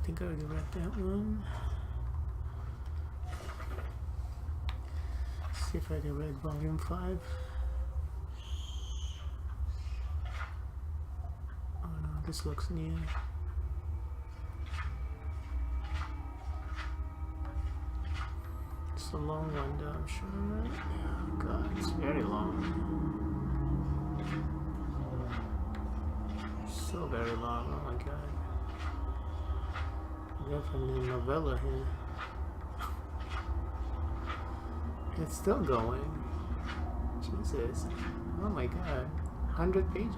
I think I already read that one. See if I already read volume 5. Oh no, this looks new. It's a long one though, I'm sure, right? Oh god, it's very long. So very long, oh my god. Definitely a novella here. It's still going. Jesus. Oh my god. 100 pages.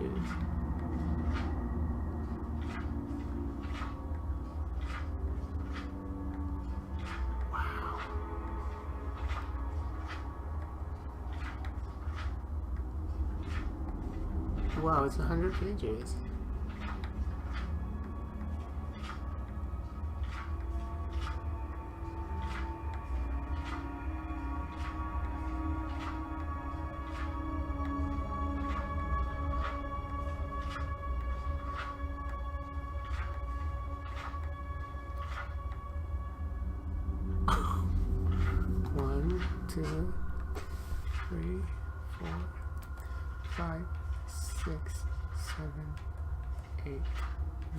Wow. Wow, it's 100 pages. One, two, 3, 4, 5, 6, 7, 8,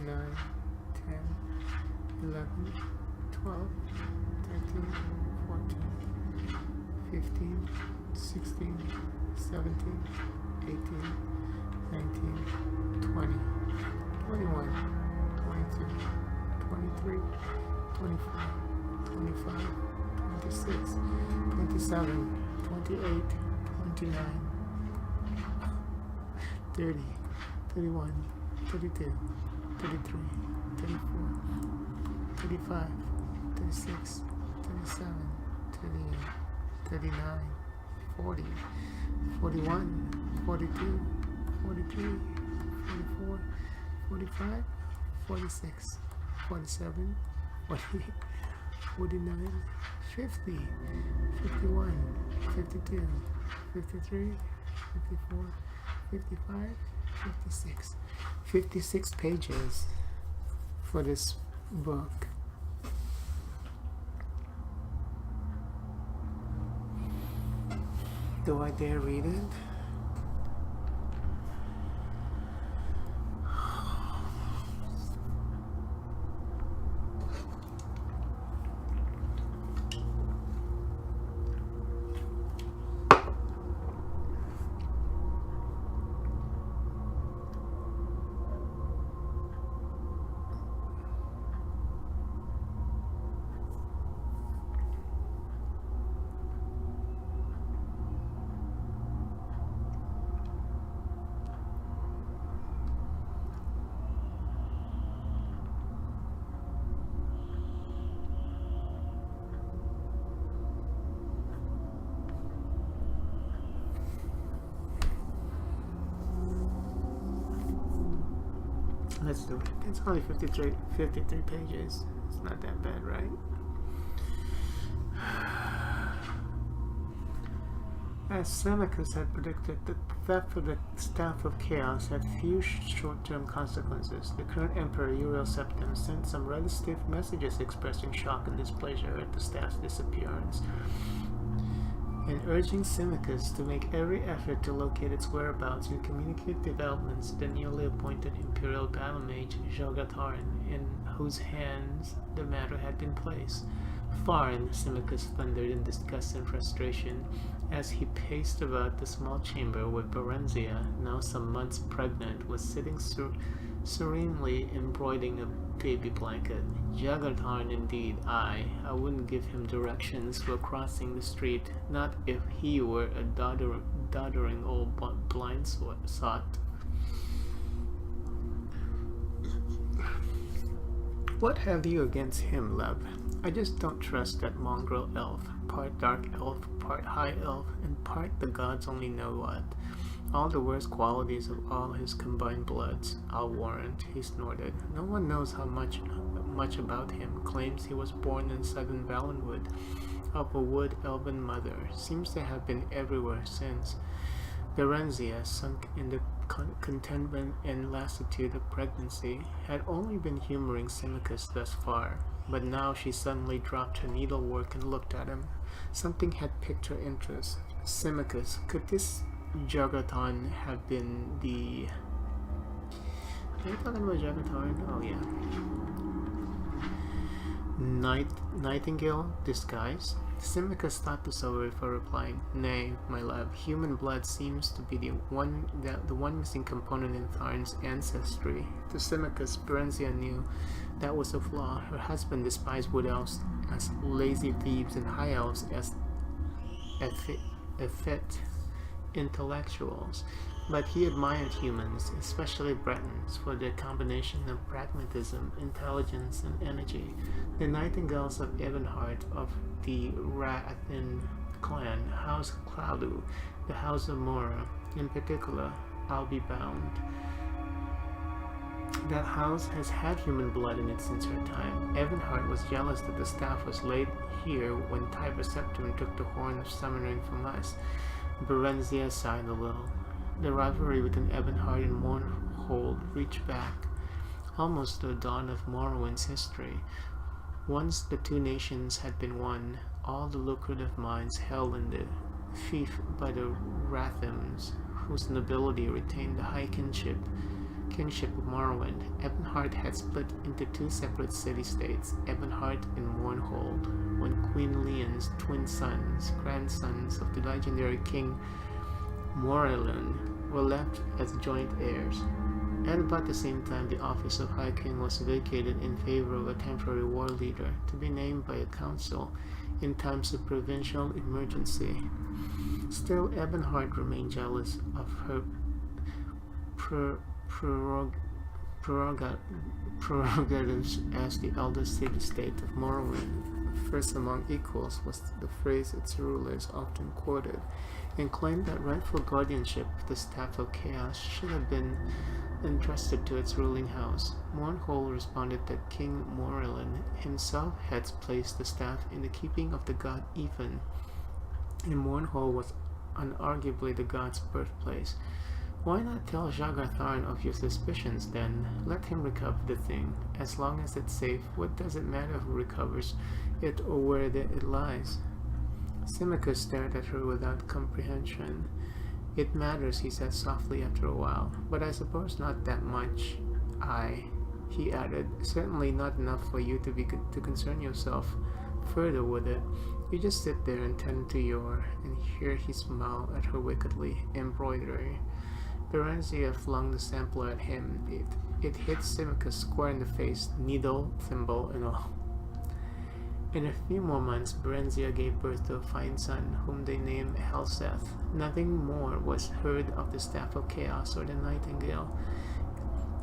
9, 10, 11, 12, 13, 14, 15, 16, 17, 18, 19, 20, 21, 22, 23, 24, 25, 26, 27, 28, 29, 30, 31, 32, 33, 34, 35, 36, 37, 38, 39, 40, 41, 42, 43, 44, 45, 46, 47, 48, 49, 50, 51, 52, 53, 54, 55, 56. 56 pages for this book. Do I dare read it? Let's do it. It's only 53 pages. It's not that bad, right? As Seneca had predicted, the theft of the Staff of Chaos had few short-term consequences. The current Emperor, Uriel Septim, sent some rather stiff messages expressing shock and displeasure at the staff's disappearance, and urging Symmachus to make every effort to locate its whereabouts and communicate developments to the newly appointed imperial battle mage Jogatarin, in whose hands the matter had been placed. Farin, Symmachus thundered in disgust and frustration as he paced about the small chamber where Berenziah, now some months pregnant, was sitting serenely embroidering a baby blanket. Jogatarin indeed. I wouldn't give him directions while crossing the street, not if he were a doddering old blind sot. What have you against him, Lev? I just don't trust that mongrel elf, part dark elf, part high elf, and part the gods only know what. All the worst qualities of all his combined bloods, I'll warrant, he snorted. No one knows how much about him. Claims he was born in southern Valenwood, of a wood elven mother. Seems to have been everywhere since. Berenziah, sunk in the contentment and lassitude of pregnancy, had only been humoring Symmachus thus far, but now she suddenly dropped her needlework and looked at him. Something had piqued her interest. Symmachus, could this Jagaton have been the... Are you talking about Jagaton? Oh yeah. Nightingale disguise? Symmachus thought this over before replying, "Nay, my love, human blood seems to be the one missing component in Tharn's ancestry." To Symmachus, Berenziah knew that was a flaw. Her husband despised wood elves as lazy thieves and high elves as effete intellectuals. But he admired humans, especially Bretons, for their combination of pragmatism, intelligence, and energy. The Nightingales of Ebenhard of the Ra'athin clan, House Claudu, the House of Mora, in particular, I'll be bound. That house has had human blood in it since her time. Ebenhard was jealous that the staff was laid here when Tiber Septim took the horn of summoning from us. Berenziah sighed a little. The rivalry between Ebenhard and Mournhold reached back almost to the dawn of Morrowind's history. Once the two nations had been one, all the lucrative mines held in the fief by the Rathims, whose nobility retained the high kinship of Morrowind. Ebenhard had split into two separate city-states, Ebenhard and Mournhold, when Queen Leon's twin sons, grandsons of the legendary King Morelund, were left as joint heirs. At about the same time, the office of High King was vacated in favor of a temporary war leader to be named by a council in times of provincial emergency. Still, Ebenhard remained jealous of her prerogatives as the eldest city-state of Morrowind. First among equals was the phrase its rulers often quoted, and claimed that rightful guardianship of the Staff of Chaos should have been entrusted to its ruling house. Mournhold responded that King Morelund himself had placed the staff in the keeping of the god Ethan, and Mournhold was unarguably the god's birthplace. Why not tell Jagathorn of your suspicions then? Let him recover the thing. As long as it's safe, what does it matter who recovers it or where it lies? Symmachus stared at her without comprehension. It matters, he said softly after a while, but I suppose not that much. He added, certainly not enough for you to concern yourself further with it. You just sit there and tend to and here he smiled at her wickedly, embroidery. Berenziah flung the sampler at him. It hit Symmachus square in the face, needle, thimble, and all. In a few more months, Berenziah gave birth to a fine son, whom they named Helseth. Nothing more was heard of the Staff of Chaos or the Nightingale.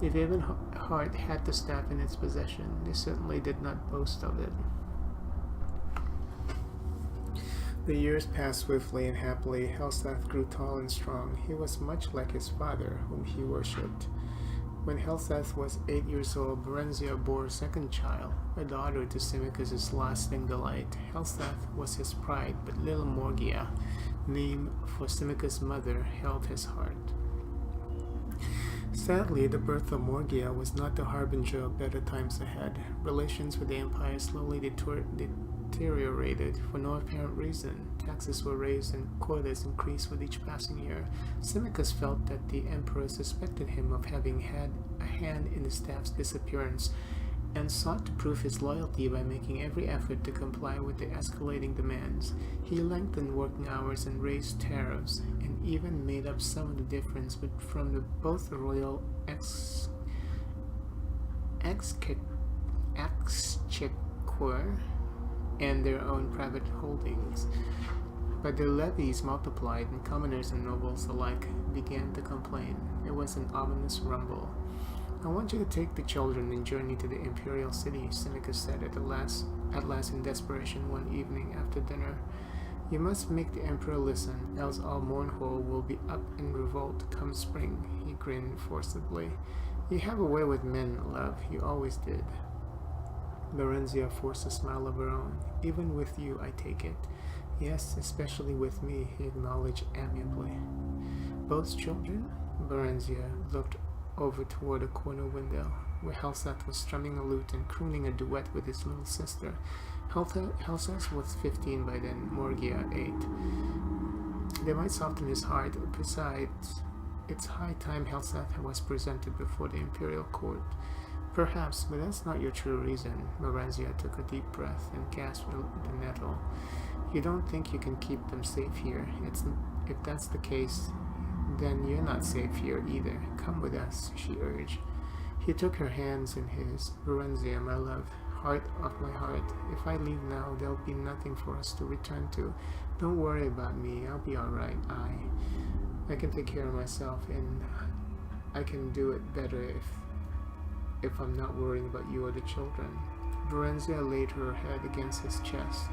If Ebenhard had the staff in its possession, they certainly did not boast of it. The years passed swiftly and happily. Helseth grew tall and strong. He was much like his father, whom he worshipped. When Helseth was 8 years old, Berenziah bore a second child, a daughter to Symmachus' lasting delight. Helseth was his pride, but little Morgia, named for Symmachus' mother, held his heart. Sadly, the birth of Morgia was not the harbinger of better times ahead. Relations with the empire slowly deteriorated for no apparent reason. Taxes were raised and quotas increased with each passing year. Symmachus felt that the emperor suspected him of having had a hand in the staff's disappearance, and sought to prove his loyalty by making every effort to comply with the escalating demands. He lengthened working hours and raised tariffs, and even made up some of the difference from both the royal exchequer and their own private holdings. But the levies multiplied, and commoners and nobles alike began to complain. It was an ominous rumble. I want you to take the children and journey to the imperial city, Symmachus said at last in desperation one evening after dinner. You must make the emperor listen, else all Mournhold will be up in revolt come spring. He grinned forcibly. You have a way with men, love. You always did. Berenziah forced a smile of her own. Even with you, I take it. Yes, especially with me, he acknowledged amiably. Both children? Berenziah looked over toward a corner window, where Helseth was strumming a lute and crooning a duet with his little sister. Helseth was 15 by then, Morgia 8. They might soften his heart. Besides, it's high time Helseth was presented before the imperial court. Perhaps, but that's not your true reason. Berenziah took a deep breath and gasped the nettle. You don't think you can keep them safe here. If that's the case, then you're not safe here either. Come with us, she urged. He took her hands in his. Berenziah, my love, heart of my heart, if I leave now, there'll be nothing for us to return to. Don't worry about me. I'll be all right. I can take care of myself, and I can do it better if I'm not worrying about you or the children. Berenziah laid her head against his chest.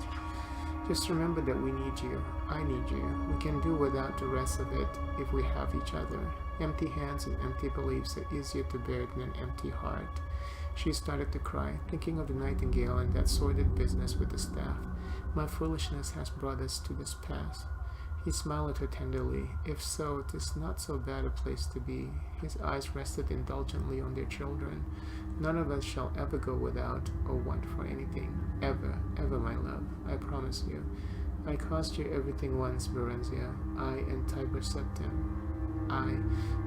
Just remember that we need you. I need you. We can do without the rest of it if we have each other. Empty hands and empty beliefs are easier to bear than an empty heart. She started to cry, thinking of the nightingale and that sordid business with the staff. My foolishness has brought us to this pass. He smiled at her tenderly. If so, 'tis not so bad a place to be. His eyes rested indulgently on their children. None of us shall ever go without or want for anything. Ever, ever, my love. I promise you. I cost you everything once, Berenziah. I and Tiber Septim.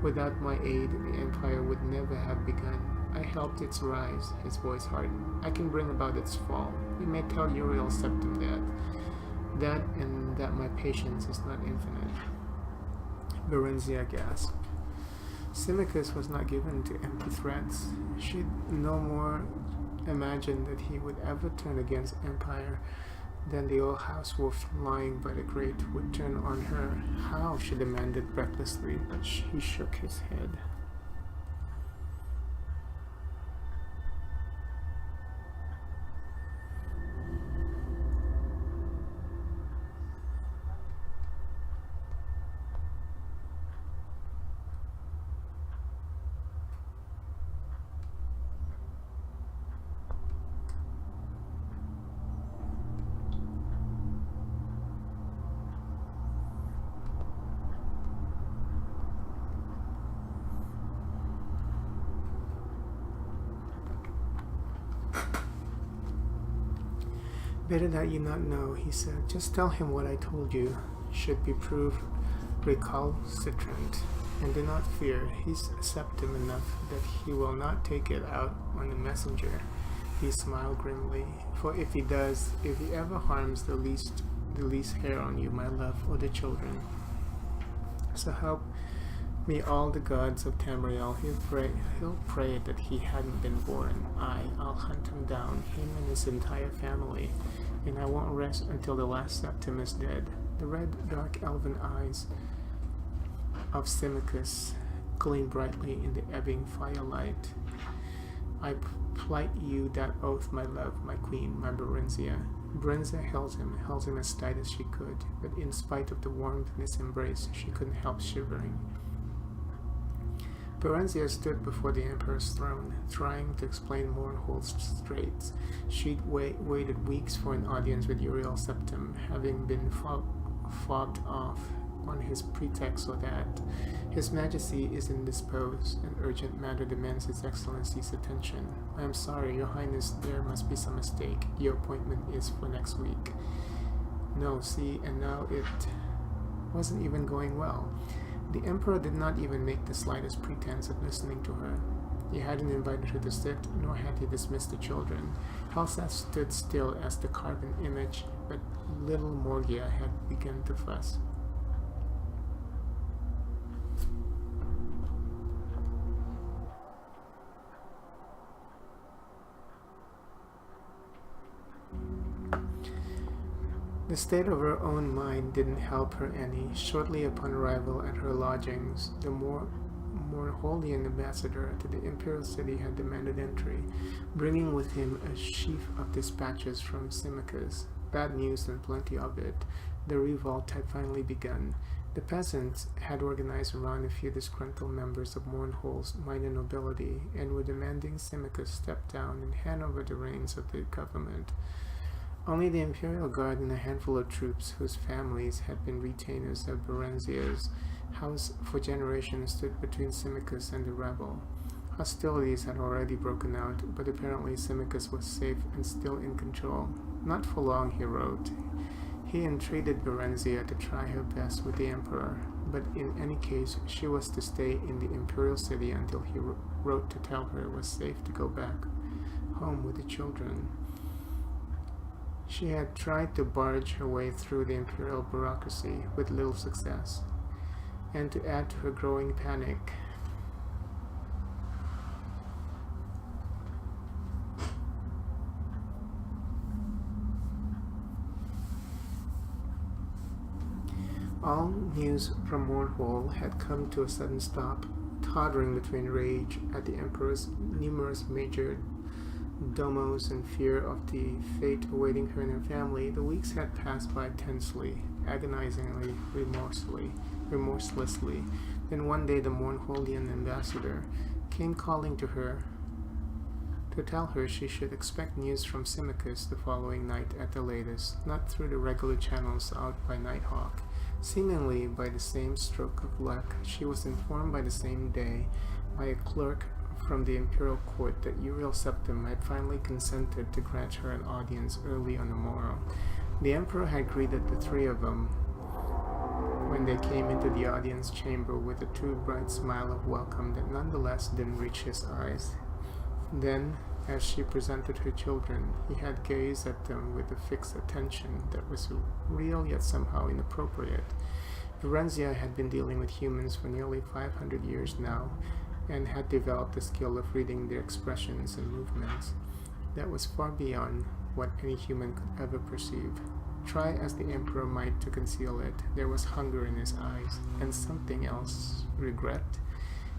Without my aid, the empire would never have begun. I helped its rise. His voice hardened. I can bring about its fall. You may tell Uriel Septim that and that my patience is not infinite. Berenziah gasped. Symmachus was not given to empty threats. She'd no more imagined that he would ever turn against empire than the old house wolf lying by the grate would turn on her. How? She demanded breathlessly, but he shook his head. Better that you not know, he said. Just tell him what I told you should be proved recalcitrant. And do not fear, he's Septim enough that he will not take it out on the messenger. He smiled grimly. For if he does, if he ever harms the least hair on you, my love, or the children, so help me all the gods of Tamriel, he'll pray that he hadn't been born. I'll hunt him down, him and his entire family, and I won't rest until the last Septim is dead. The red, dark elven eyes of Symmachus gleamed brightly in the ebbing firelight. I plight you that oath, my love, my queen, my Berenziah. Berenziah held him as tight as she could, but in spite of the warmth in his embrace, she couldn't help shivering. Berenziah stood before the Emperor's throne, trying to explain Mournhold's straits. She'd waited weeks for an audience with Uriel Septim, having been fobbed off on his pretext so that His Majesty is indisposed. An urgent matter demands His Excellency's attention. I am sorry, Your Highness, there must be some mistake. Your appointment is for next week. No, see, and now it wasn't even going well. The Emperor did not even make the slightest pretense of listening to her. He hadn't invited her to sit, nor had he dismissed the children. Helseth stood still as the carven image, but little Morgia had begun to fuss. The state of her own mind didn't help her any. Shortly upon arrival at her lodgings, the Mournholdian ambassador to the imperial city had demanded entry, bringing with him a sheaf of dispatches from Symmachus. Bad news and plenty of it. The revolt had finally begun. The peasants had organized around a few disgruntled members of Mournhold's minor nobility and were demanding Symmachus step down and hand over the reins of the government. Only the Imperial Guard and a handful of troops whose families had been retainers of Berenziah's house for generations stood between Symmachus and the rebel. Hostilities had already broken out, but apparently Symmachus was safe and still in control. Not for long, he wrote. He entreated Berenziah to try her best with the Emperor, but in any case she was to stay in the imperial city until he wrote to tell her it was safe to go back home with the children. She had tried to barge her way through the imperial bureaucracy with little success, and to add to her growing panic, all news from Mournhall had come to a sudden stop. Tottering between rage at the Emperor's numerous major domos and fear of the fate awaiting her and her family, the weeks had passed by tensely, agonizingly, remorselessly. Then one day the Mournhallian ambassador came calling to her to tell her she should expect news from Symmachus the following night at the latest, not through the regular channels out by Nighthawk. Seemingly by the same stroke of luck, she was informed by the same day by a clerk from the imperial court that Uriel Septim had finally consented to grant her an audience early on the morrow. The emperor had greeted the three of them when they came into the audience chamber with a too bright smile of welcome that nonetheless didn't reach his eyes. Then, as she presented her children, he had gazed at them with a fixed attention that was real yet somehow inappropriate. Berenziah had been dealing with humans for nearly 500 years now, and had developed the skill of reading their expressions and movements that was far beyond what any human could ever perceive. Try as the emperor might to conceal it, there was hunger in his eyes, and something else. Regret?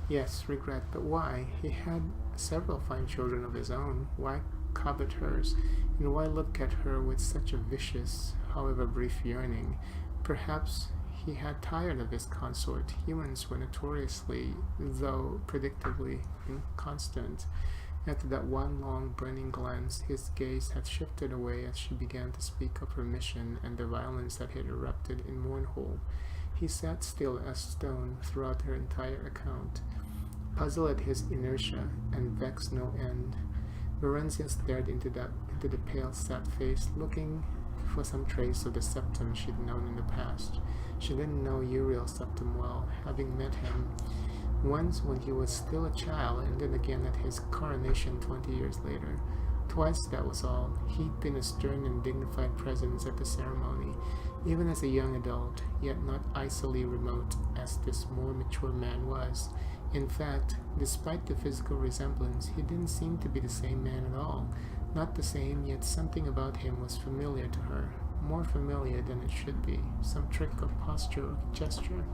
Yes, regret, but why? He had several fine children of his own. Why covet hers? And why look at her with such a vicious, however brief yearning? Perhaps he had tired of his consort. Humans were notoriously, though predictably, inconstant. After that one long burning glance, his gaze had shifted away as she began to speak of her mission and the violence that had erupted in Mournhall. He sat still as stone throughout her entire account, puzzled at his inertia and vexed no end. Berenziah stared into the pale, sad face, looking for some trace of the Septim she'd known in the past. She didn't know Uriel Septim well, having met him once when he was still a child, and then again at his coronation 20 years later. Twice, that was all. He'd been a stern and dignified presence at the ceremony, even as a young adult, yet not icily remote as this more mature man was. In fact, despite the physical resemblance, he didn't seem to be the same man at all. Not the same, yet something about him was familiar to her, more familiar than it should be, some trick of posture or gesture.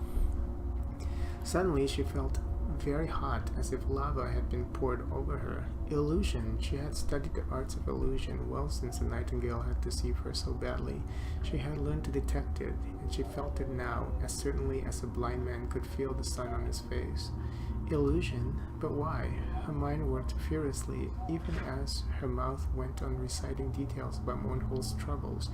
Suddenly she felt very hot, as if lava had been poured over her. Illusion. She had studied the arts of illusion well since the nightingale had deceived her so badly. She had learned to detect it, and she felt it now, as certainly as a blind man could feel the sun on his face. Illusion? But why? Her mind worked furiously, even as her mouth went on reciting details about Mournhall's troubles.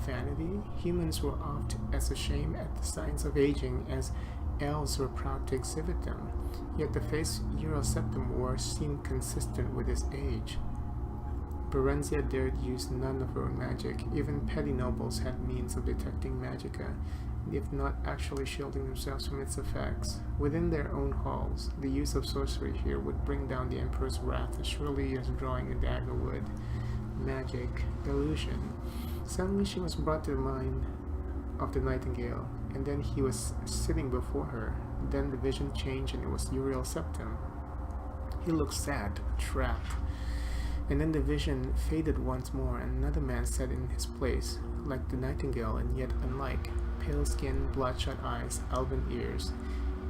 Vanity? Humans were oft as ashamed at the signs of aging as elves were proud to exhibit them, yet the face Uriel Septim wore seemed consistent with his age. Berenziah dared use none of her own magic. Even petty nobles had means of detecting magicka, if not actually shielding themselves from its effects. Within their own halls, the use of sorcery here would bring down the Emperor's wrath as surely as drawing a dagger would. Magic, illusion. Suddenly she was brought to the mind of the nightingale, and then he was sitting before her. Then the vision changed, and it was Uriel Septim. He looked sad, trapped. And then the vision faded once more, and another man sat in his place, like the nightingale, and yet unlike. Pale skin, bloodshot eyes, elven ears,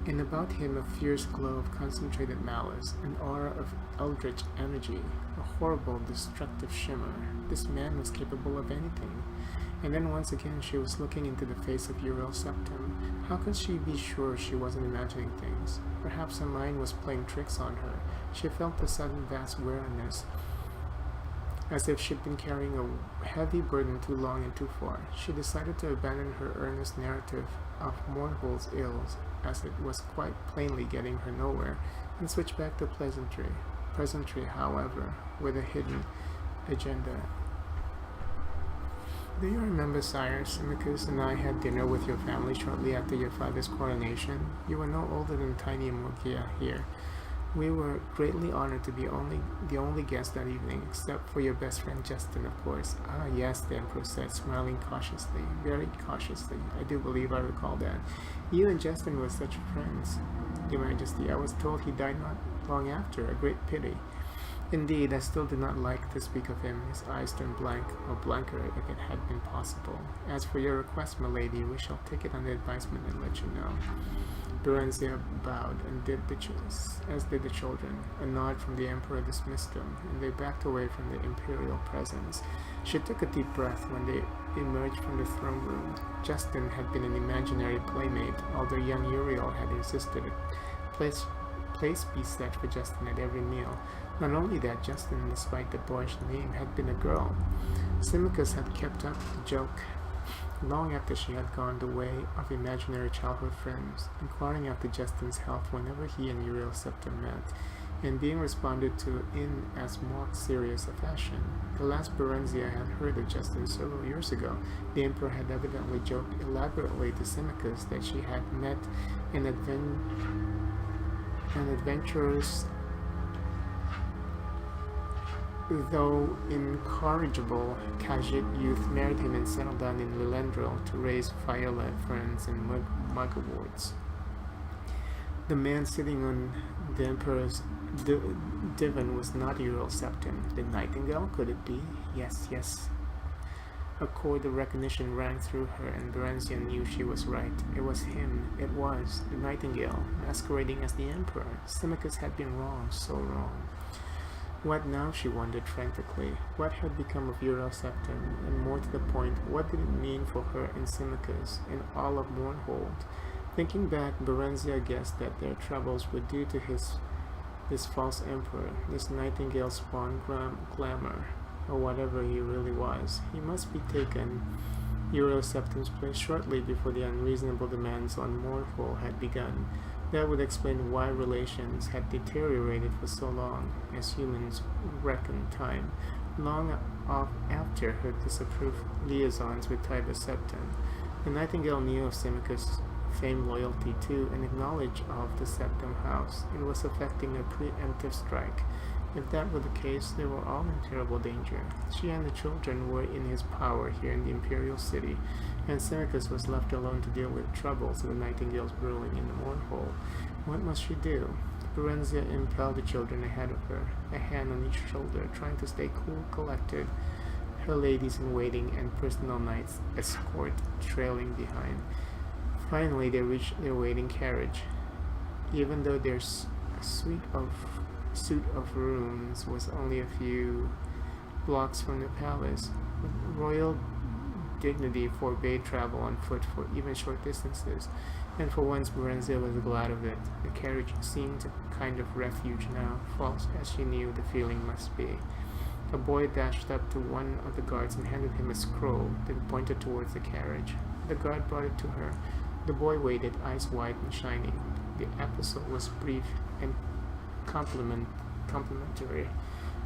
and about him a fierce glow of concentrated malice, an aura of eldritch energy, a horrible, destructive shimmer. This man was capable of anything. And then once again she was looking into the face of Uriel Septim. How could she be sure she wasn't imagining things? Perhaps her mind was playing tricks on her. She felt a sudden vast weariness as if she'd been carrying a heavy burden too long and too far. She decided to abandon her earnest narrative of Mournhole's ills, as it was quite plainly getting her nowhere, and switch back to pleasantry, however, with a hidden agenda. Do you remember, sire, Symmachus and I had dinner with your family shortly after your father's coronation? You were no older than tiny Morgia here. We were greatly honored to be the only guest that evening, except for your best friend Justin, of course. Ah, yes, the emperor said, smiling cautiously, very cautiously. I do believe I recall that. You and Justin were such friends, Your Majesty. I was told he died not long after. A great pity. Indeed, I still do not like to speak of him. His eyes turned blank, or blanker if it had been possible. As for your request, my lady, we shall take it under advisement and let you know. Berenziah bowed, and as did the children. A nod from the emperor dismissed them, and they backed away from the imperial presence. She took a deep breath when they emerged from the throne room. Justin had been an imaginary playmate, although young Uriel had insisted a place be set for Justin at every meal. Not only that, Justin, despite the boyish name, had been a girl. Symmachus had kept up the joke long after she had gone the way of imaginary childhood friends, inquiring after Justin's health whenever he and Uriel Scepter met, and being responded to in as mock serious a fashion. The last Berenziah had heard of Justin several years ago. The emperor had evidently joked elaborately to Symmachus that she had met an adventurous, though incorrigible, Khajiit youth married him and settled down in Lilendril to raise violet ferns and mugworts. The man sitting on the emperor's divan was not Uriel Septim. The nightingale, could it be? Yes. A chord of recognition rang through her, and Berenziah knew she was right. It was him. It was the nightingale, masquerading as the emperor. Symmachus had been wrong, so wrong. What now, she wondered frantically. What had become of Uriel Septim, and more to the point, what did it mean for her and Symmachus, and all of Mournhold? Thinking back, Berenziah guessed that their troubles were due to this false emperor, this nightingale spawned glamour, or whatever he really was. He must be taken Uriel Septim's place shortly before the unreasonable demands on Mournhold had begun. That would explain why relations had deteriorated for so long, as humans reckon time, long after her disapproved liaisons with Tiber Septim. The nightingale knew of Symmachus' famed loyalty to and acknowledged of the Septim house. It was effecting a preemptive strike. If that were the case, they were all in terrible danger. She and the children were in his power here in the imperial city, and Symmachus was left alone to deal with troubles of the nightingales brewing in the Mournhold. What must she do? Berenziah impelled the children ahead of her, a hand on each shoulder, trying to stay cool, collected, her ladies-in-waiting and personal knights escort trailing behind. Finally, they reached their waiting carriage. Even though their suite of rooms was only a few blocks from the palace, royal dignity forbade travel on foot for even short distances, and for once Berenziah was glad of it. The carriage seemed a kind of refuge now, false as she knew the feeling must be. A boy dashed up to one of the guards and handed him a scroll, then pointed towards the carriage. The guard brought it to her. The boy waited, eyes wide and shining. The epistle was brief and complimentary,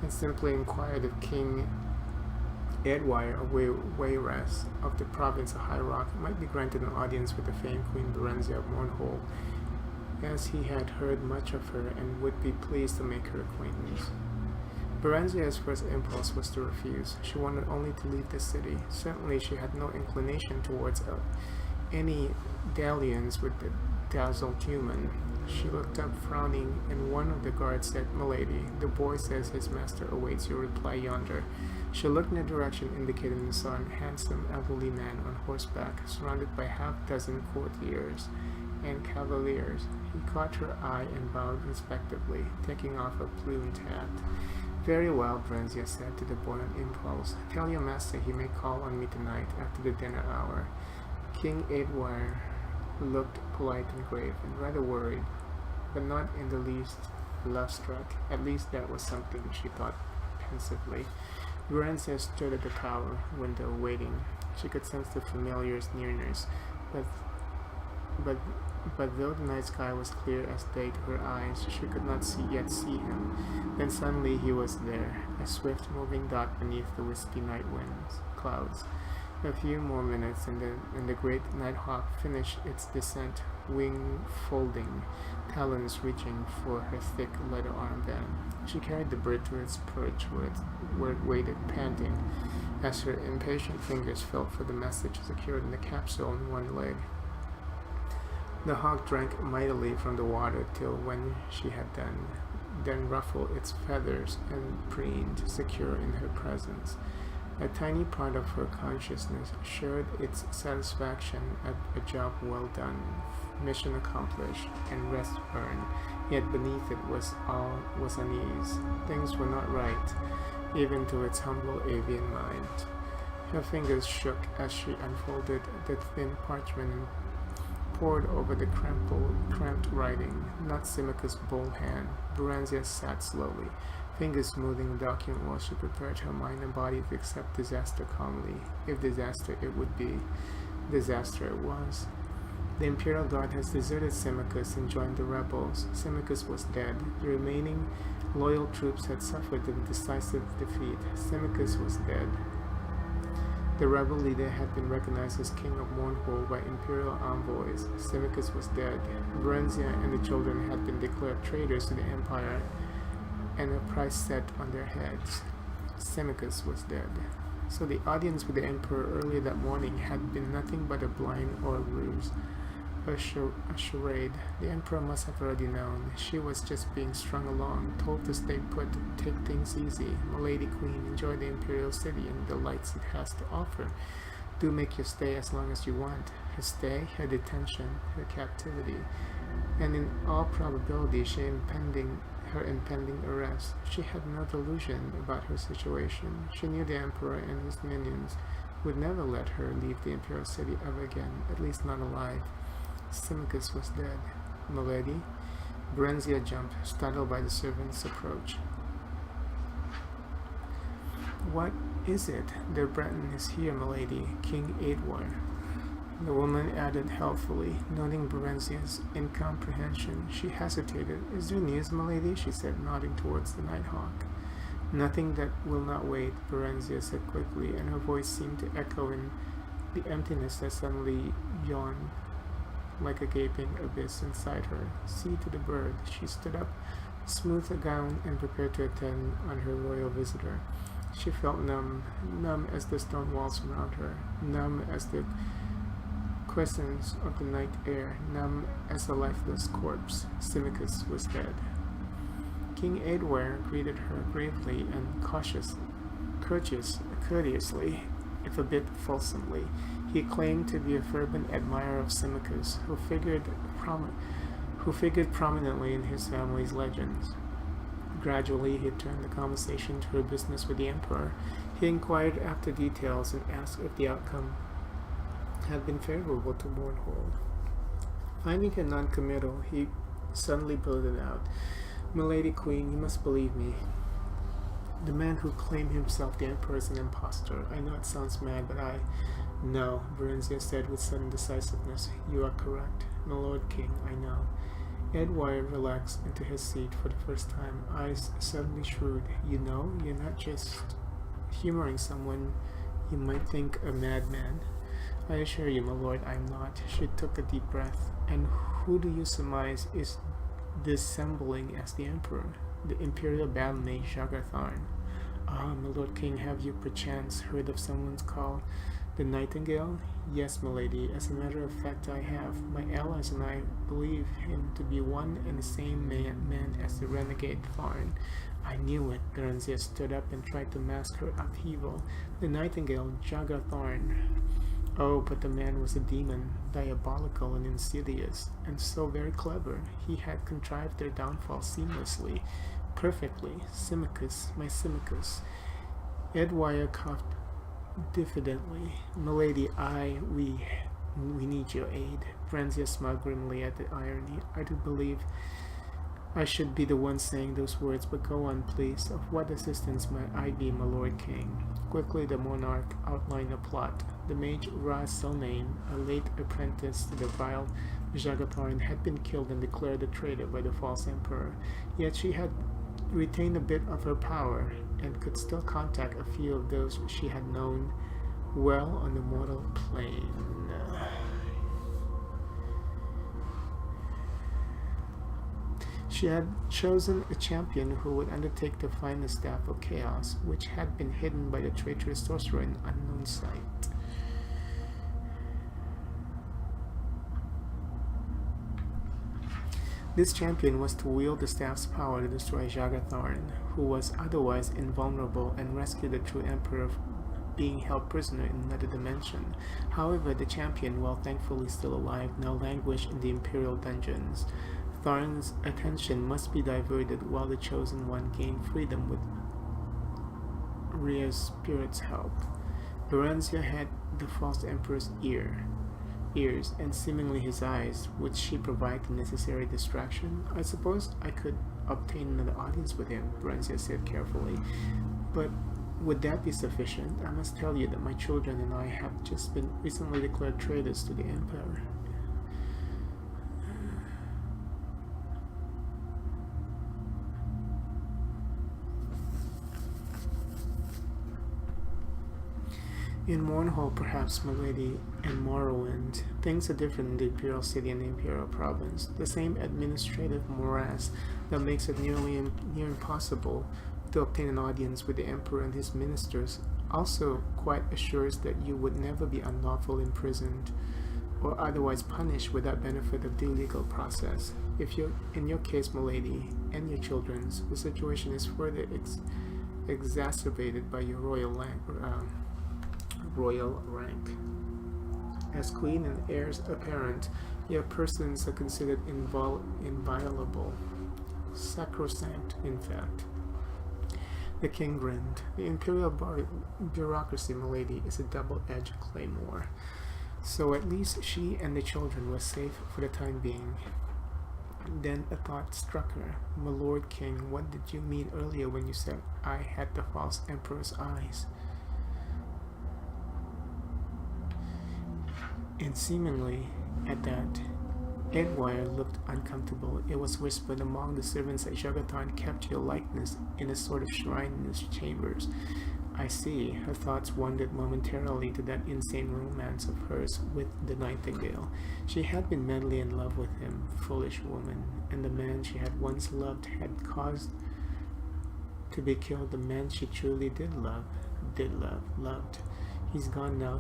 and simply inquired if King Edwire of Wayras of the province of High Rock might be granted an audience with the famed Queen Berenziah of Mournhold, as he had heard much of her and would be pleased to make her acquaintance. Berenziah's first impulse was to refuse. She wanted only to leave the city. Certainly she had no inclination towards any dalliance with the dazzled human. She looked up, frowning, and one of the guards said, "Milady, the boy says his master awaits your reply yonder." She looked in the direction indicated and saw a handsome elderly man on horseback, surrounded by half-dozen courtiers and cavaliers. He caught her eye and bowed respectfully, taking off a plumed hat. "Very well," Berenziah said to the boy on impulse. "Tell your master he may call on me tonight after the dinner hour." King Edwire looked polite and grave, and rather worried, but not in the least love-struck. At least that was something, she thought pensively. Berenziah stood at the tower window waiting. She could sense the familiar's nearness, but but but though the night sky was clear as day to her eyes, she could not yet see him. Then suddenly he was there, a swift moving dot beneath the wispy night clouds. A few more minutes and the great nighthawk finished its descent, wing folding, talons reaching for her thick leather armband. She carried the bird to its perch where it waited, panting, as her impatient fingers felt for the message secured in the capsule on one leg. The hawk drank mightily from the water till when she had done, then ruffled its feathers and preened, secure in her presence. A tiny part of her consciousness shared its satisfaction at a job well done, mission accomplished, and rest earned. Yet beneath it was unease. Things were not right, even to its humble avian mind. Her fingers shook as she unfolded the thin parchment and pored over the cramped writing. Not Simica's bold hand. Berenziah sat slowly, fingers smoothing the document while she prepared her mind and body to accept disaster calmly. If disaster it would be, disaster it was. The Imperial Guard has deserted Simicus and joined the rebels. Simicus was dead. The remaining loyal troops had suffered the decisive defeat. Simicus was dead. The rebel leader had been recognized as king of Mournhold by imperial envoys. Simicus was dead. Berenziah and the children had been declared traitors to the empire and a price set on their heads. Simicus was dead. So the audience with the emperor earlier that morning had been nothing but a blind or a ruse, a charade. The emperor must have already known. She was just being strung along, told to stay put, take things easy. Milady Queen, enjoy the imperial city and the delights it has to offer. Do make your stay as long as you want. Her stay, her detention, her captivity, and in all probability her impending arrest. She had no delusion about her situation. She knew the emperor and his minions would never let her leave the imperial city ever again, at least not alive. Simicus was dead. Milady? Berenziah jumped, startled by the servant's approach. What is it? The Breton is here, milady. King Edward. The woman added helpfully, noting Berenziah's incomprehension. She hesitated. Is there news, milady? She said, nodding towards the Nighthawk. Nothing that will not wait, Berenziah said quickly, and her voice seemed to echo in the emptiness that suddenly yawned like a gaping abyss inside her. See to the bird. She stood up, smoothed her gown, and prepared to attend on her royal visitor. She felt numb as the stone walls around her, numb as the quiescence of the night air, numb as a lifeless corpse. Simicus was dead. King Edward greeted her gravely and courteously, if a bit fulsomely. He claimed to be a fervent admirer of Simicus, who figured prominently in his family's legends. Gradually, he turned the conversation to her business with the emperor. He inquired after details and asked if the outcome had been favorable to Mournhold. Finding her non-committal, he suddenly blurted out, Milady Queen, you must believe me. The man who claimed himself the emperor is an impostor. I know it sounds mad, but No, Berenziah said with sudden decisiveness. You are correct. My lord king, I know. Edward relaxed into his seat for the first time, eyes suddenly shrewd. You know, you're not just humoring someone you might think a madman. I assure you, my lord, I am not. She took a deep breath. And who do you surmise is dissembling as the emperor? The imperial bandmate Jagatharn. Ah, my lord king, have you perchance heard of someone's call? The Nightingale? Yes, milady. As a matter of fact, I have. My allies and I believe him to be one and the same man as the renegade Tharn. I knew it. Berenziah stood up and tried to mask her upheaval. The Nightingale, Jagatharn. Oh, but the man was a demon, diabolical and insidious, and so very clever. He had contrived their downfall seamlessly, perfectly. Simicus, my Simicus. Edward coughed diffidently. Milady, we need your aid. Berenziah smiled grimly at the irony. I do believe I should be the one saying those words, but go on, please. Of what assistance might I be, my lord king? Quickly the monarch outlined a plot. The mage Ras Selnane, a late apprentice to the vile Jagatharn, had been killed and declared a traitor by the false emperor. Yet she had retained a bit of her power, and could still contact a few of those she had known well on the mortal plane. She had chosen a champion who would undertake to find the Staff of Chaos, which had been hidden by the traitorous sorcerer in an unknown site. This champion was to wield the staff's power to destroy Jagatharn, who was otherwise invulnerable, and rescue the true emperor being held prisoner in another dimension. However, the champion, while thankfully still alive, now languished in the imperial dungeons. Tharn's attention must be diverted while the chosen one gained freedom with Rhea's spirit's help. Berenziah had the false emperor's ears, and seemingly his eyes. Would she provide the necessary distraction? I suppose I could obtain another audience with him, Berenziah said carefully. But would that be sufficient? I must tell you that my children and I have just been recently declared traitors to the emperor. In Mournhall, perhaps, milady, and Morrowind, things are different in the Imperial City and the Imperial Province. The same administrative morass that makes it near impossible to obtain an audience with the Emperor and his ministers also quite assures that you would never be unlawfully imprisoned or otherwise punished without benefit of due legal process. In your case, milady, and your children's, the situation is further exacerbated by your royal rank. As queen and heirs apparent, your persons are considered inviolable, sacrosanct, in fact. The king grinned. The imperial bureaucracy, milady, is a double-edged claymore. So at least she and the children were safe for the time being. Then a thought struck her. My lord king, what did you mean earlier when you said I had the false emperor's eyes? And seemingly, at that, Edwire looked uncomfortable. It was whispered among the servants that Jagatharn kept your likeness in a sort of shrine in his chambers. I see. Her thoughts wandered momentarily to that insane romance of hers with the nightingale. She had been madly in love with him, foolish woman, and the man she had once loved had caused to be killed the man she truly loved. He's gone now.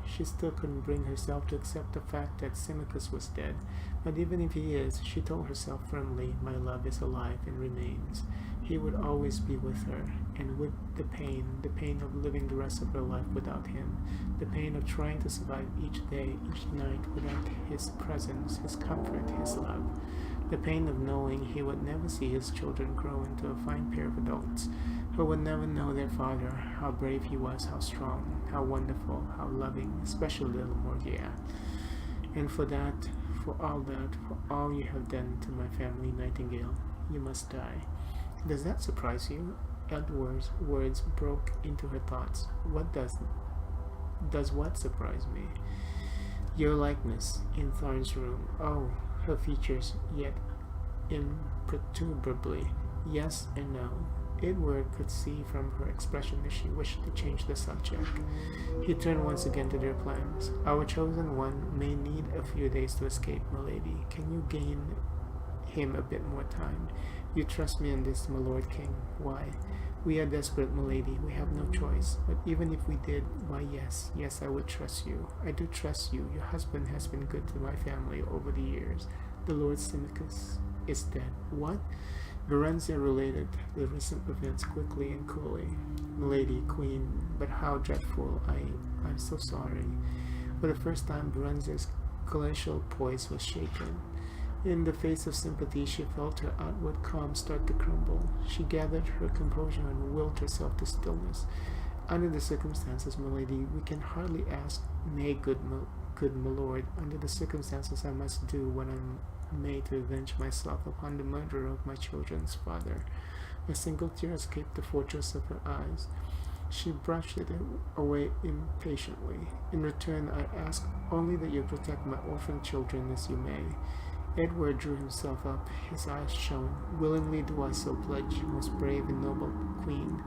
She still couldn't bring herself to accept the fact that Symmachus was dead. But even if he is, she told herself firmly, my love is alive and remains. He would always be with her, and with the pain of living the rest of her life without him, the pain of trying to survive each day, each night without his presence, his comfort, his love, the pain of knowing he would never see his children grow into a fine pair of adults, who would never know their father, how brave he was, how strong, how wonderful, how loving, especially little Morgia. And for all you have done to my family, Nightingale, you must die. Does that surprise you? Edward's words broke into her thoughts. What does what surprise me? Your likeness in Tharn's room. Oh, her features, yet imperturbably. Yes and no. Edward could see from her expression that she wished to change the subject. He turned once again to their plans. Our chosen one may need a few days to escape, milady. Can you gain him a bit more time? You trust me in this, my lord king. Why? We are desperate, milady. We have no choice. But even if we did, why yes, I would trust you. I do trust you. Your husband has been good to my family over the years. The Lord Symmachus is dead. What? Berenziah related the recent events quickly and coolly. Milady, queen, but how dreadful. I'm so sorry. For the first time, Berenziah's glacial poise was shaken. In the face of sympathy, she felt her outward calm start to crumble. She gathered her composure and willed herself to stillness. Under the circumstances, milady, we can hardly ask, nay, good my lord. Under the circumstances, I must do what made to avenge myself upon the murderer of my children's father. A single tear escaped the fortress of her eyes. She brushed it away impatiently. In return, I ask only that you protect my orphan children as you may. Edward drew himself up, his eyes shone. Willingly do I so pledge, most brave and noble queen,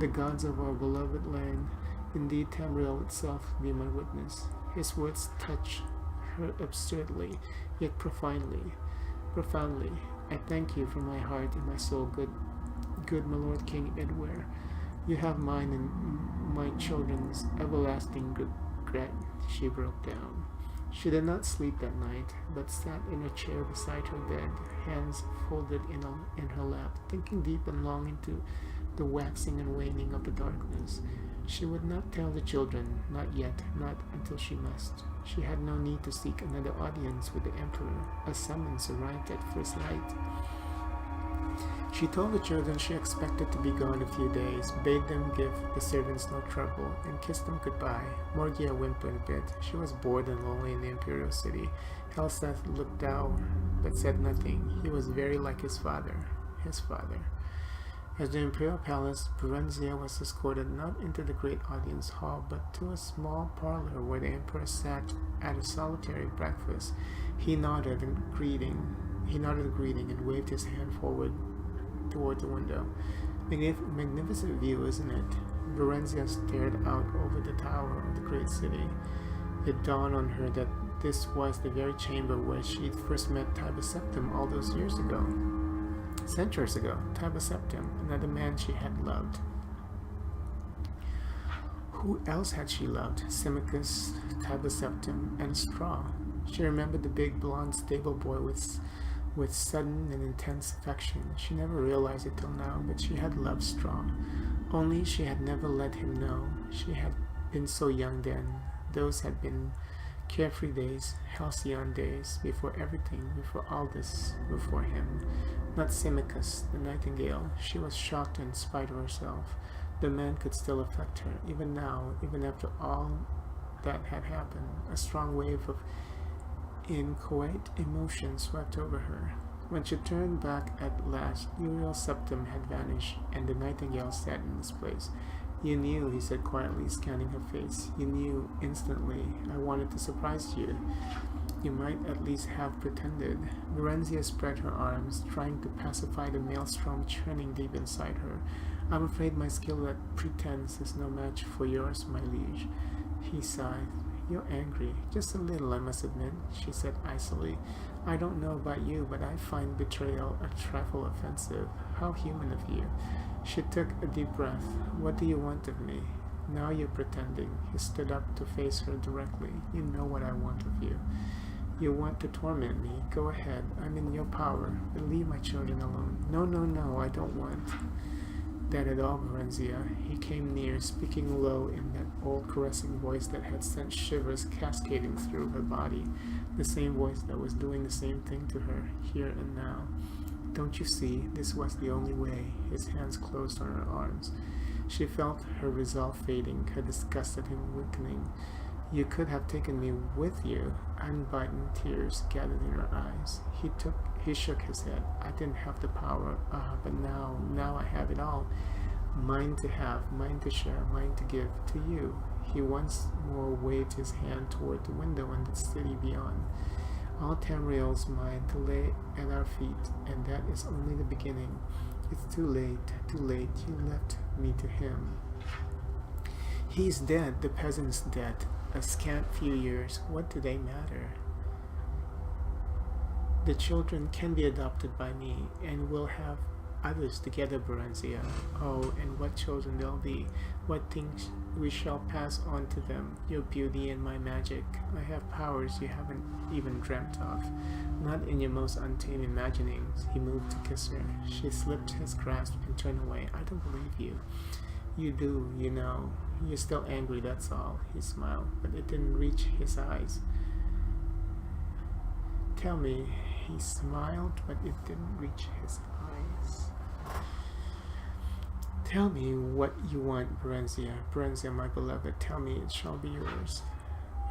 the gods of our beloved land. Indeed, Tamriel itself be my witness. His words touch her absurdly, yet profoundly. I thank you from my heart and my soul, good my lord King Edward. You have mine and my children's everlasting regret. She broke down. She did not sleep that night, but sat in a chair beside her bed, hands folded in her lap, thinking deep and long into the waxing and waning of the darkness. She would not tell the children, not yet, not until she must. She had no need to seek another audience with the emperor. A summons arrived at first light. She told the children she expected to be gone a few days, bade them give the servants no trouble, and kissed them goodbye. Morgia whimpered a bit. She was bored and lonely in the imperial city. Helseth looked down, but said nothing. He was very like his father. At the imperial palace, Berenziah was escorted not into the great audience hall, but to a small parlor where the emperor sat at a solitary breakfast. He nodded greeting and waved his hand forward toward the window. Magnificent view, isn't it? Berenziah stared out over the tower of the great city. It dawned on her that this was the very chamber where she'd first met Tiber Septim all those years ago. Centuries ago, Tiber Septim, another man she had loved. Who else had she loved? Symmachus, Tiber Septim, and Straw. She remembered the big blonde stable boy with sudden and intense affection. She never realized it till now, but she had loved Straw. Only she had never let him know. She had been so young then. Those had been carefree days, halcyon days, before everything, before all this, before him. Not Symmachus, the nightingale. She was shocked in spite of herself. The man could still affect her, even now, even after all that had happened. A strong wave of inchoate emotion swept over her. When she turned back at last, Uriel Septim had vanished, and the nightingale sat in his place. You knew, he said quietly, scanning her face. You knew instantly. I wanted to surprise you. You might at least have pretended. Berenziah spread her arms, trying to pacify the maelstrom churning deep inside her. I'm afraid my skill at pretense is no match for yours, my liege. He sighed. You're angry. Just a little, I must admit, she said icily. I don't know about you, but I find betrayal a trifle offensive. How human of you. She took a deep breath. What do you want of me? Now you're pretending. He stood up to face her directly. You know what I want of you. You want to torment me. Go ahead. I'm in your power. But leave my children alone. No, I don't want that at all, Berenziah. He came near, speaking low in that old caressing voice that had sent shivers cascading through her body. The same voice that was doing the same thing to her, here and now. Don't you see, this was the only way. His hands closed on her arms. She felt her resolve fading, her disgust at him weakening. You could have taken me with you. Unbidden tears gathered in her eyes. He shook his head. I didn't have the power, but now I have it all. Mine to have, mine to share, mine to give to you. He once more waved his hand toward the window and the city beyond. All Tamriel's mine to lay at our feet, and that is only the beginning. It's too late. You left me to him. He's dead, the peasant's dead. A scant few years, what do they matter? The children can be adopted by me, and we'll have others together, Berenziah. Oh, and what children they'll be, what things we shall pass on to them, your beauty and my magic. I have powers you haven't even dreamt of, not in your most untamed imaginings. He moved to kiss her. She slipped his grasp and turned away. I don't believe you. You do, you know. You're still angry, that's all. He smiled, but it didn't reach his eyes. Tell me, he smiled, but it didn't reach his eyes. Tell me what you want, Berenziah. Berenziah, my beloved, tell me it shall be yours.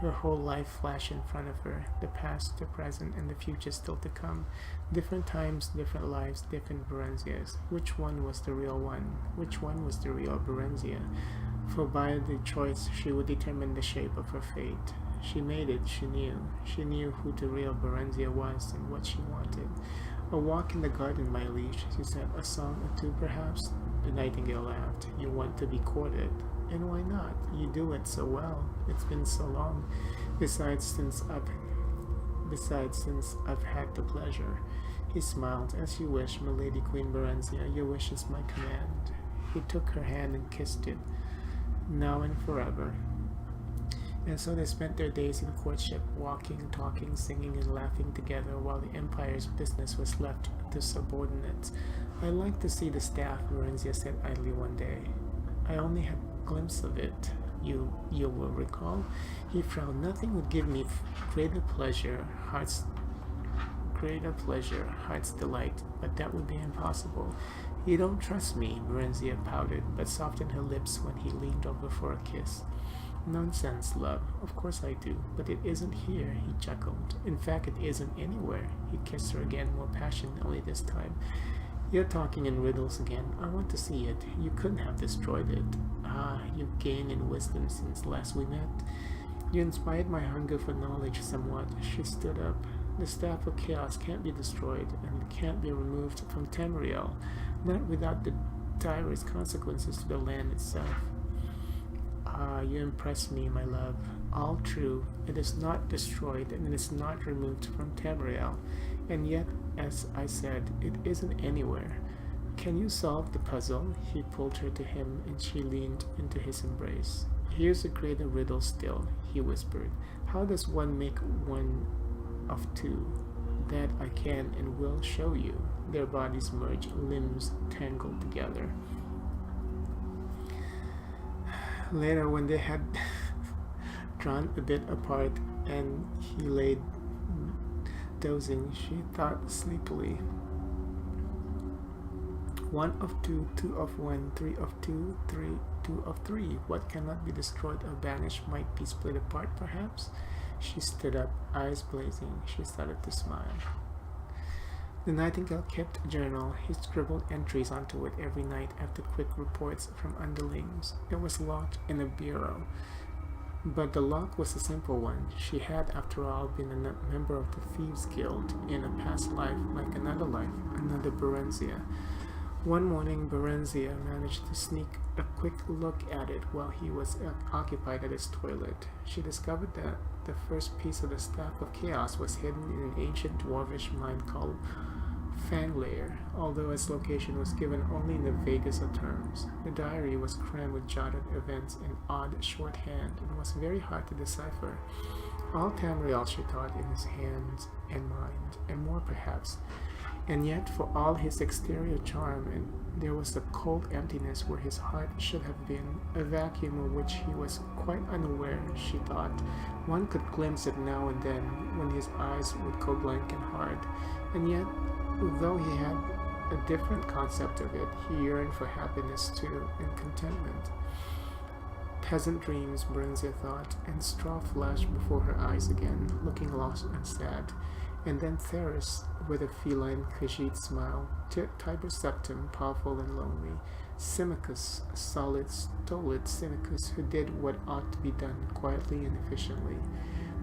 Her whole life flashed in front of her, the past, the present, and the future still to come. Different times, different lives, different Berenzias. Which one was the real one? Which one was the real Berenziah? For by the choice she would determine the shape of her fate. She made it, she knew. She knew who the real Berenziah was and what she wanted. A walk in the garden, my liege, she said. A song or two, perhaps? The nightingale laughed. You want to be courted. And why not? You do it so well. It's been so long. Besides, since I've had the pleasure. He smiled. As you wish, my lady Queen Berenziah. Your wish is my command. He took her hand and kissed it. Now and forever. And so they spent their days in courtship, walking, talking, singing, and laughing together while the empire's business was left to subordinates. I like to see the staff, Berenziah said idly one day. I only had a glimpse of it. You will recall? He frowned. Nothing would give me greater pleasure, heart's delight, but that would be impossible. You don't trust me, Berenziah pouted, but softened her lips when he leaned over for a kiss. Nonsense, love. Of course I do, but it isn't here, he chuckled. In fact, it isn't anywhere. He kissed her again, more passionately this time. You're talking in riddles again. I want to see it. You couldn't have destroyed it. Ah, you've gained in wisdom since last we met. You inspired my hunger for knowledge somewhat. She stood up. The staff of chaos can't be destroyed, and it can't be removed from Tamriel, not without the direst consequences to the land itself. Ah, you impress me, my love. All true. It is not destroyed, and it is not removed from Tamriel. And yet, as I said, it isn't anywhere. Can you solve the puzzle? He pulled her to him, and she leaned into his embrace. Here's a greater riddle still, he whispered. How does one make one of two? That I can and will show you. Their bodies merge, limbs tangled together. Later, when they had drawn a bit apart and he lay dozing, she thought sleepily. One of two, two of one, three of two, three, two of three. What cannot be destroyed or banished might be split apart, perhaps? She stood up, eyes blazing. She started to smile. The nightingale kept a journal. He scribbled entries onto it every night after quick reports from underlings. It was locked in a bureau. But the lock was a simple one. She had, after all, been a member of the Thieves' Guild in a past life, like another life, another Berenziah. One morning, Berenziah managed to sneak a quick look at it while he was occupied at his toilet. She discovered that the first piece of the Staff of Chaos was hidden in an ancient dwarvish mine called Fanglair, although its location was given only in the vaguest of terms. The diary was crammed with jotted events in odd shorthand and was very hard to decipher. All Tamriel, she thought, in his hands and mind, and more perhaps. And yet, for all his exterior charm, and there was a cold emptiness where his heart should have been, a vacuum of which he was quite unaware, she thought. One could glimpse it now and then, when his eyes would go blank and hard. And yet, though he had a different concept of it, he yearned for happiness too, and contentment. Peasant dreams, Berenziah thought, and straw flashed before her eyes again, looking lost and sad. And then Theris, with a feline Khajiit smile, Tiber Septim, powerful and lonely, Symmachus, stolid Symmachus, who did what ought to be done quietly and efficiently.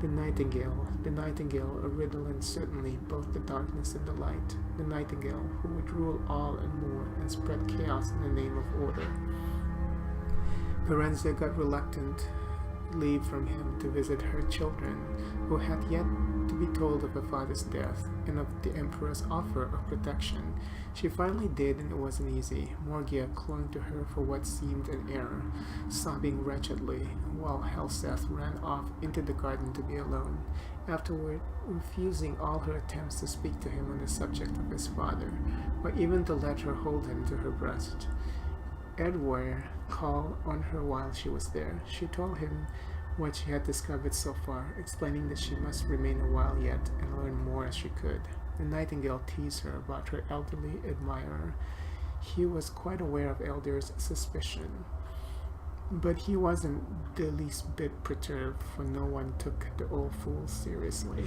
The nightingale, a riddle and certainly both the darkness and the light. The nightingale, who would rule all and more, and spread chaos in the name of order. Berenziah got reluctant leave from him to visit her children, who had yet to be told of her father's death and of the Emperor's offer of protection. She finally did, and it wasn't easy. Morgia clung to her for what seemed an error, sobbing wretchedly, while Helseth ran off into the garden to be alone, afterward refusing all her attempts to speak to him on the subject of his father, or even to let her hold him to her breast. Edward called on her while she was there. She told him what she had discovered so far, explaining that she must remain a while yet and learn more as she could. The nightingale teased her about her elderly admirer. He was quite aware of Elder's suspicion, but he wasn't the least bit perturbed, for no one took the old fool seriously.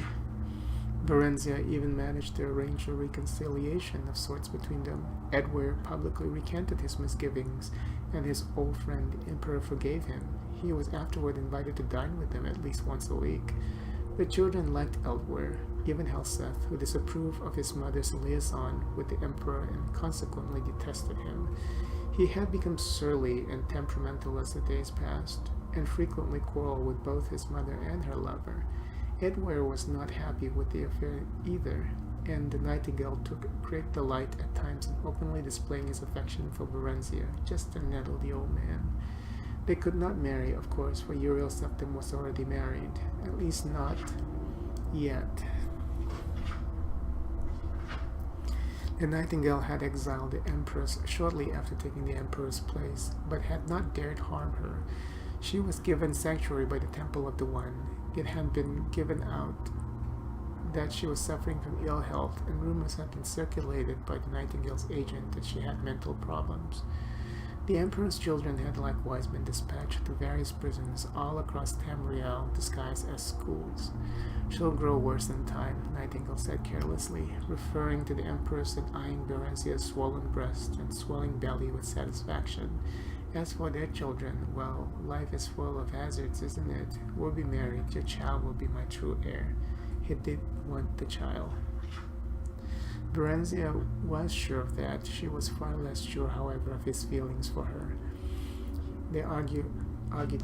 Berenziah even managed to arrange a reconciliation of sorts between them. Edward publicly recanted his misgivings, and his old friend the Emperor forgave him. He was afterward invited to dine with them at least once a week. The children liked Edward, even Helseth, who disapproved of his mother's liaison with the Emperor and consequently detested him. He had become surly and temperamental as the days passed, and frequently quarreled with both his mother and her lover. Edward was not happy with the affair either, and the Nightingale took great delight at times in openly displaying his affection for Berenziah, just to nettle the old man. They could not marry, of course, for Uriel Septim was already married, at least not yet. The Nightingale had exiled the Empress shortly after taking the Emperor's place, but had not dared harm her. She was given sanctuary by the Temple of the One. It had been given out that she was suffering from ill health, and rumors had been circulated by the Nightingale's agent that she had mental problems. The Emperor's children had likewise been dispatched to various prisons all across Tamriel, disguised as schools. "She'll grow worse in time," Nightingale said carelessly, referring to the Empress and eyeing Berenziah's swollen breast and swelling belly with satisfaction. "As for their children, well, life is full of hazards, isn't it? We'll be married. Your child will be my true heir." He did want the child. Berenziah was sure of that. She was far less sure, however, of his feelings for her. They argued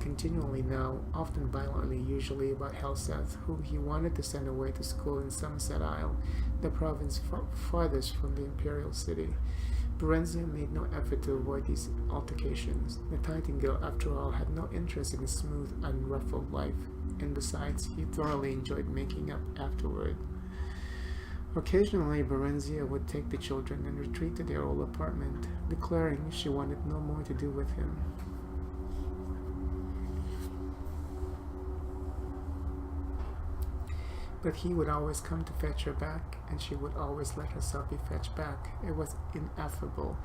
continually now, often violently, usually about Helseth, whom he wanted to send away to school in Somerset Isle, the province farthest from the imperial city. Berenziah made no effort to avoid these altercations. The Nightingale, after all, had no interest in a smooth, unruffled life, and besides, he thoroughly enjoyed making up afterward. Occasionally, Berenziah would take the children and retreat to their old apartment, declaring she wanted no more to do with him. But he would always come to fetch her back, and she would always let herself be fetched back. It was ineffable,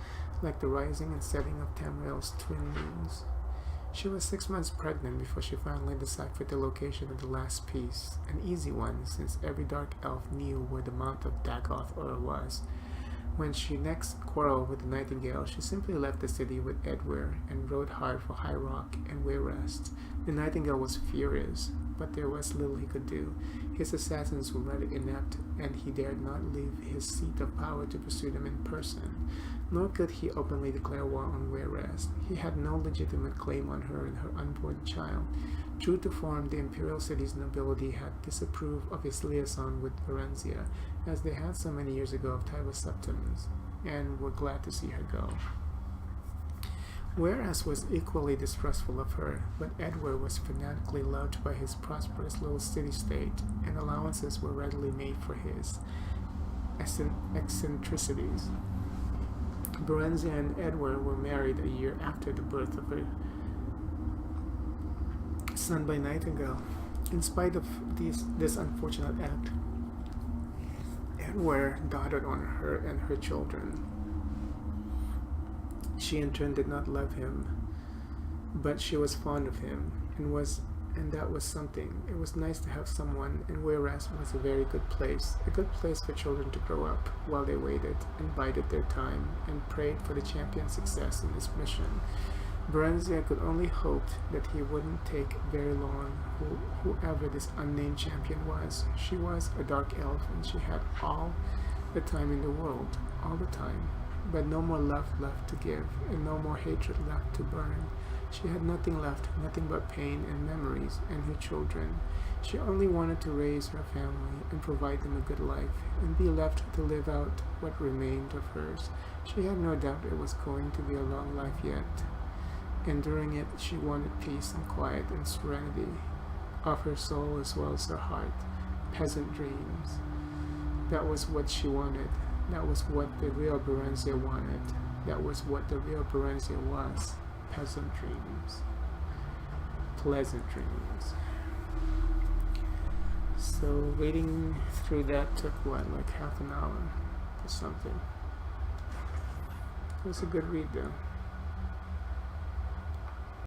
like the rising and setting of Tamriel's twin moons. She was 6 months pregnant before she finally deciphered the location of the last piece, an easy one, since every dark elf knew where the Mount of Dagoth was. When she next quarreled with the Nightingale, she simply left the city with Edward and rode hard for High Rock and Wayrest. The Nightingale was furious, but there was little he could do. His assassins were rather inept, and he dared not leave his seat of power to pursue them in person. Nor could he openly declare war on Wayrest. He had no legitimate claim on her and her unborn child. True to form, the imperial city's nobility had disapproved of his liaison with Berenziah, as they had so many years ago of Tibus Septimus, and were glad to see her go. Wayrest was equally distrustful of her, but Edward was fanatically loved by his prosperous little city-state, and allowances were readily made for his eccentricities. Berenziah and Edward were married a year after the birth of her son by Nightingale. In spite of this unfortunate act, Edward doted on her and her children. She in turn did not love him, but she was fond of him, and that was something. It was nice to have someone, and Wayrest was a very good place for children to grow up while they waited and bided their time and prayed for the champion's success in his mission. Berenziah could only hope that he wouldn't take very long, whoever this unnamed champion was. She was a dark elf, and she had all the time in the world, all the time, but no more love left to give, and no more hatred left to burn. She had nothing left, nothing but pain and memories, and her children. She only wanted to raise her family and provide them a good life, and be left to live out what remained of hers. She had no doubt it was going to be a long life yet, and during it she wanted peace and quiet and serenity of her soul as well as her heart. Peasant dreams. That was what she wanted. That was what the real Berenziah wanted. That was what the real Berenziah was. Peasant dreams. Pleasant dreams. So reading through that took like half an hour or something. It was a good read though.